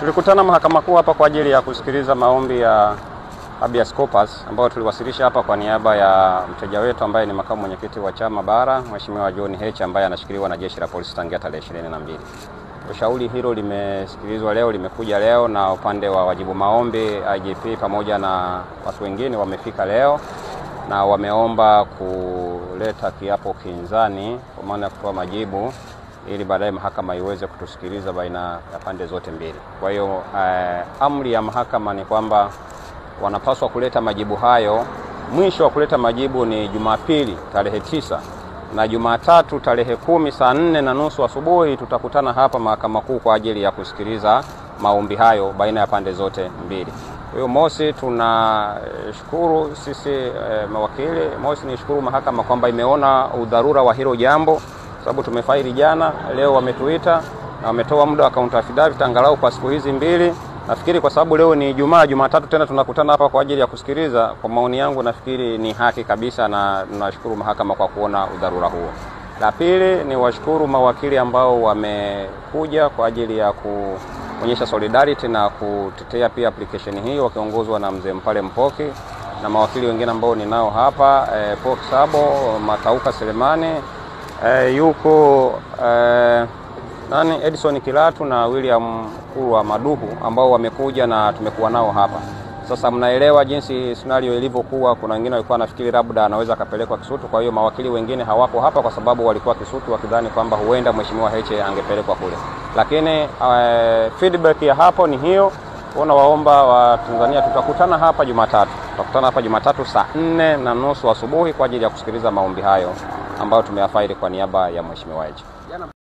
Tulikutana Mahakama Kuu hapa kwa ajili ya kusikiliza maombi ya habeas corpus ambayo tuliwasilisha hapa kwa niaba ya mteja wetu ambaye ni makamu mwenyekiti wa chama bara, Mheshimiwa John Heche, ambaye anashikiliwa na Jeshi la Polisi tangia tarehe 22. Ushauri hilo limesikilizwa leo, limekuja leo, na upande wa wajibu maombi IGP pamoja na watu wengine wamefika leo na wameomba kuleta kiapo kinzani kwa maana ya kutoa majibu ili baadaye mahakama iweze kutusikiliza baina ya pande zote mbili. Kwa hiyo amri ya mahakama ni kwamba wanapaswa kuleta majibu hayo. Mwisho wa kuleta majibu ni Jumapili tarehe 9 na Jumatatu tarehe 10 saa 4:30 asubuhi tutakutana hapa Mahakama Kuu kwa ajili ya kusikiliza maombi hayo baina ya pande zote mbili. Kwa hiyo mosi, tunashukuru sisi mawakili, mosi nishukuru mahakama kwamba imeona udharura wa hilo jambo, sababu tumefaili jana, leo wametuita na wametoa muda wa counter affidavit angalau kwa siku hizi mbili. Nafikiri kwa sababu leo ni Ijumaa, Jumatatu tena tunakutana hapa kwa ajili ya kusikiliza, kwa maoni yangu nafikiri ni haki kabisa, na tunashukuru mahakama kwa kuona udharura huo. La pili ni washukuru mawakili ambao wamekuja kwa ajili ya kuonyesha solidarity na kutetea pia application hii, wakiongozwa na mzee Mpale Mpoki na mawakili wengine ambao ninao hapa, Paul Sabo, Matauka Selemani, yuko Edison Kilatu na William Kurwa Maduhu ambao wamekuja na tumekuwa nao hapa. Sasa mnaelewa jinsi scenario ilivyokuwa, kuna wengine walikuwa nafikiri labda anaweza kapelekwa Kisutu, kwa hiyo mawakili wengine hawako hapa kwa sababu walikuwa Kisutu wakidhani kwamba huenda Mheshimiwa Heche angepelekwa kule. Lakini feedback ya hapo ni hiyo. Waomba wa Tanzania tutakutana hapa Jumatatu. Tutakutana hapa Jumatatu saa 4:30 asubuhi kwa ajili ya kusikiliza maombi hayo ambayo tumeyafaili kwa niaba ya Mheshimiwa Heche.